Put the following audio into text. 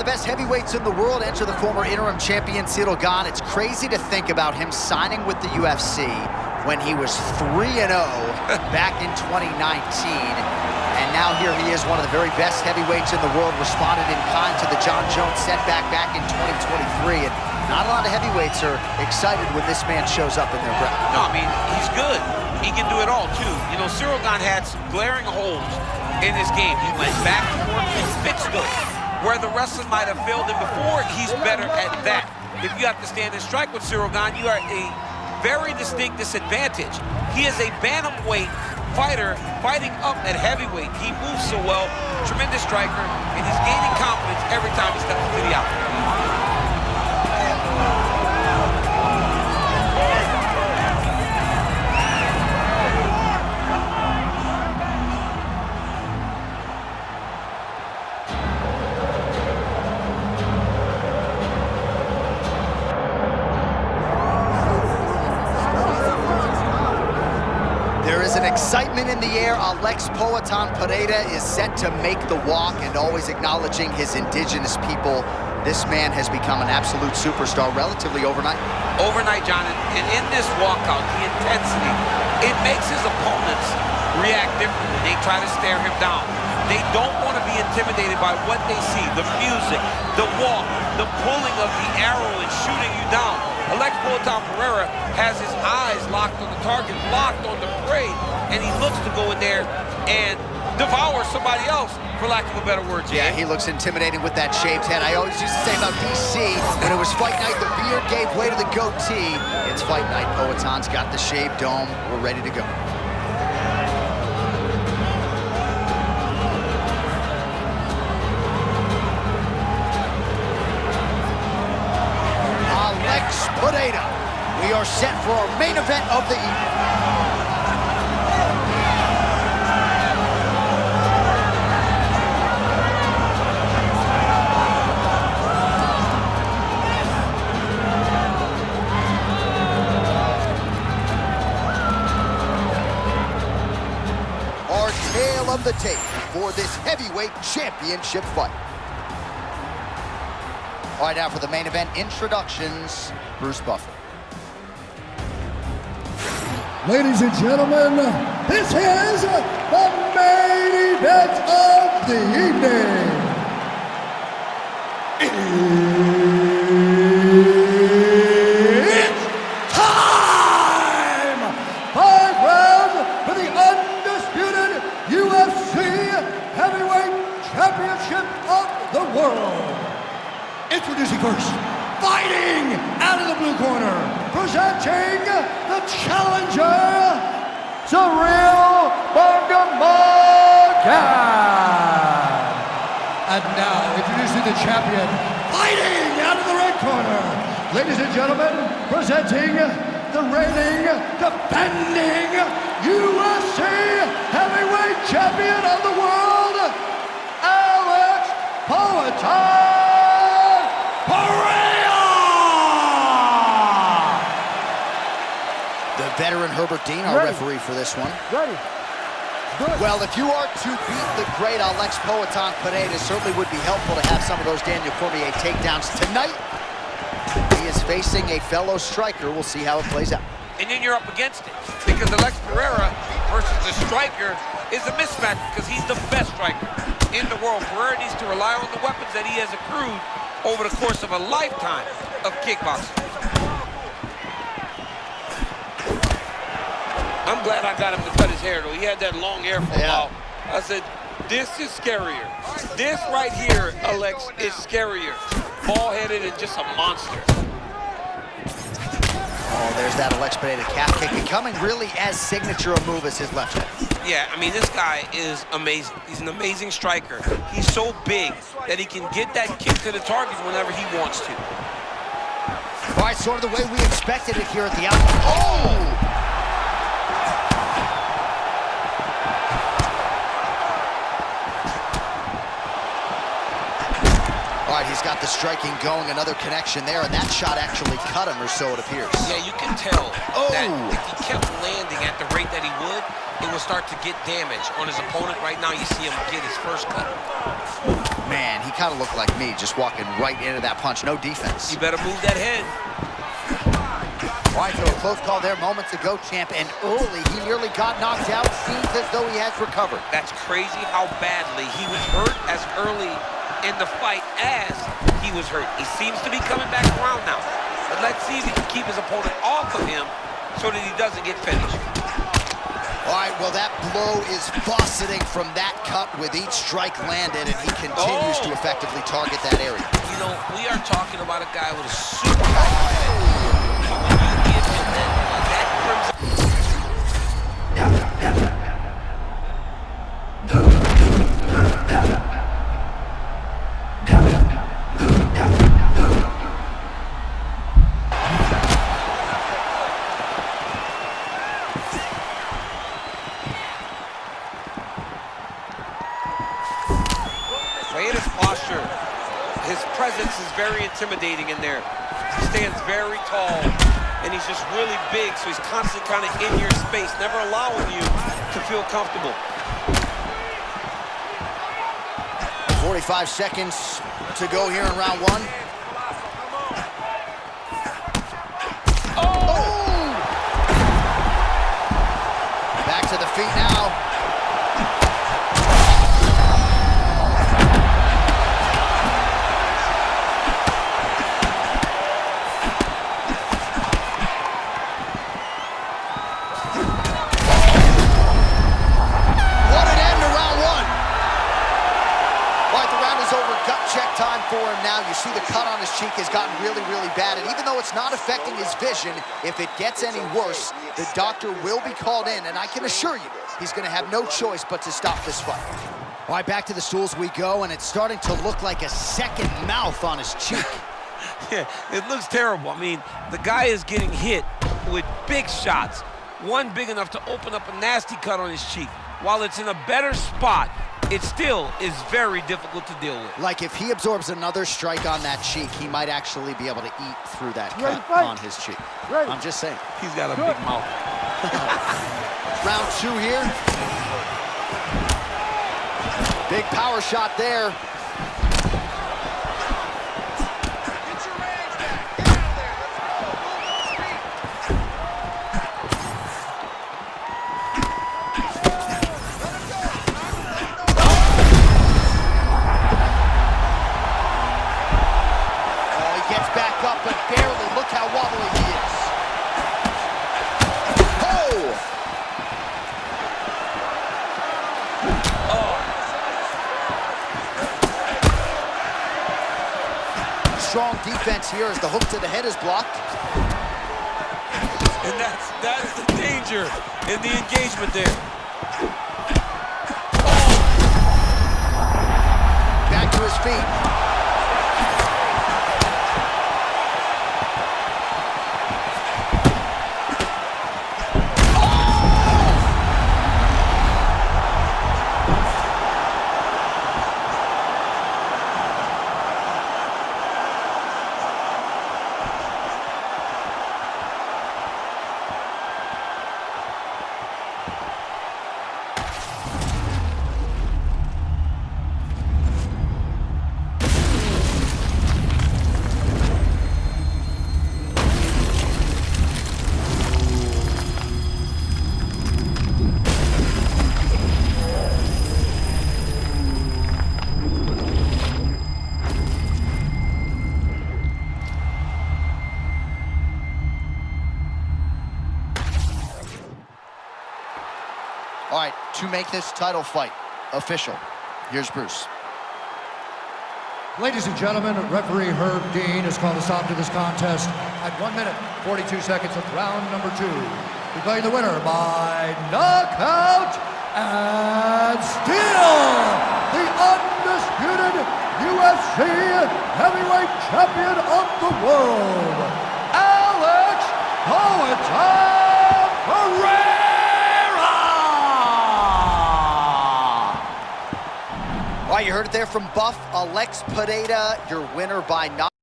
the best heavyweights in the world. Enter the former interim champion Ciryl Gane. It's crazy to think about him signing with the UFC when he was 3-0 back in 2019. And now here he is, one of the very best heavyweights in the world, responded in kind to the John Jones setback back in 2023. And not a lot of heavyweights are excited when this man shows up in their bracket. No, I mean, he's good. He can do it all, too. You know, Ciryl Gane had some glaring holes in his game. He went back and forth, he fixed those. Where the wrestler might have failed him before, he's better at that. If you have to stand and strike with Ciryl Gane, you are a very distinct disadvantage. He is a bantamweight fighter fighting up at heavyweight. He moves so well, tremendous striker, and he's gaining confidence every time he steps into the octagon. There is an excitement in the air. Alex Pereira is set to make the walk, and always acknowledging his indigenous people. This man has become an absolute superstar relatively overnight. Overnight, John, and in this walkout, the intensity, it makes his opponents react differently. They try to stare him down. They don't want to be intimidated by what they see, the music, the walk, the pulling of the arrow and shooting you down. Alex Pereira has his eyes locked on the target, locked on the prey, and he looks to go in there and devour somebody else, for lack of a better word. Yeah, he looks intimidating with that shaved head. I always used to say about DC, when it was fight night, the beard gave way to the goatee. It's fight night. Poatan's got the shaved dome. We're ready to go. Alex Pereira. We are set for our main event of the evening. Our tale of the tape for this heavyweight championship fight. All right, now for the main event introductions, Bruce Buffer. Ladies and gentlemen, this is the main event of the evening. It's time! 5 rounds for the undisputed UFC Heavyweight Championship of the world. Introducing first, fighting out of the blue corner, presenting the challenger, Ciryl Gane. And now, introducing the champion, fighting out of the red corner, ladies and gentlemen, presenting the reigning, defending UFC Heavyweight Champion of the world, Alex Pereira! The veteran Herbert Dean, our referee for this one. Ready. Good. Well, if you are to beat the great Alex Pereira, it certainly would be helpful to have some of those Daniel Cormier takedowns tonight. He is facing a fellow striker. We'll see how it plays out. And then you're up against it, because Alex Pereira versus the striker is a mismatch, because he's the best striker in the world. Pereira needs to rely on the weapons that he has accrued over the course of a lifetime of kickboxing. I'm glad I got him to cut his hair, though. He had that long hair for a while. I said, this is scarier. This right here, Alex, is scarier. Ball-headed and just a monster. Oh, there's that Alex Pereira calf kick, becoming really as signature a move as his left hand. Yeah, I mean, this guy is amazing. He's an amazing striker. He's so big that he can get that kick to the target whenever he wants to. All right, sort of the way we expected it here at the outlet. Oh! All right, he's got the striking going, another connection there, and that shot actually cut him, or so it appears. Yeah, you can tell that if he kept landing at the rate that he would, it will start to get damage on his opponent. Right now, you see him get his first cut. Man, Man, he kind of looked like me, just walking right into that punch. No defense. You better move that head. All right, so a close call there moments ago, champ, and early he nearly got knocked out. Seems as though he has recovered. That's crazy how badly he was hurt as early in the fight as he was hurt. He seems to be coming back around now. But let's see if he can keep his opponent off of him so that he doesn't get finished. All right, well, that blow is buffeting from that cut with each strike landed, and he continues to effectively target that area. You know, we are talking about a guy with a super high. His presence is very intimidating in there. He stands very tall, and he's just really big, so he's constantly kind of in your space, never allowing you to feel comfortable. 45 seconds to go here in round one. Oh! Back to the feet now. Time for him now. You see the cut on his cheek has gotten really, really bad. And even though it's not affecting his vision, if it gets any worse, the doctor will be called in. And I can assure you, he's going to have no choice but to stop this fight. All right, back to the stools we go. And it's starting to look like a second mouth on his cheek. Yeah, it looks terrible. I mean, the guy is getting hit with big shots. One big enough to open up a nasty cut on his cheek. While it's in a better spot, it still is very difficult to deal with. Like if he absorbs another strike on that cheek, he might actually be able to eat through that cut on his cheek. I'm just saying. He's got a big mouth. Round two here. Big power shot there. Strong defense here as the hook to the head is blocked. And that's the danger in the engagement there. Back to his feet. All right, to make this title fight official, here's Bruce. Ladies and gentlemen, referee Herb Dean has called a stop to this contest at 1 minute, 42 seconds of round number 2. Declaring the winner by knockout and still the undisputed UFC heavyweight champion of the world, Alex Pereira. All right, you heard it there from Buff, Alex Pereira, your winner by knockout.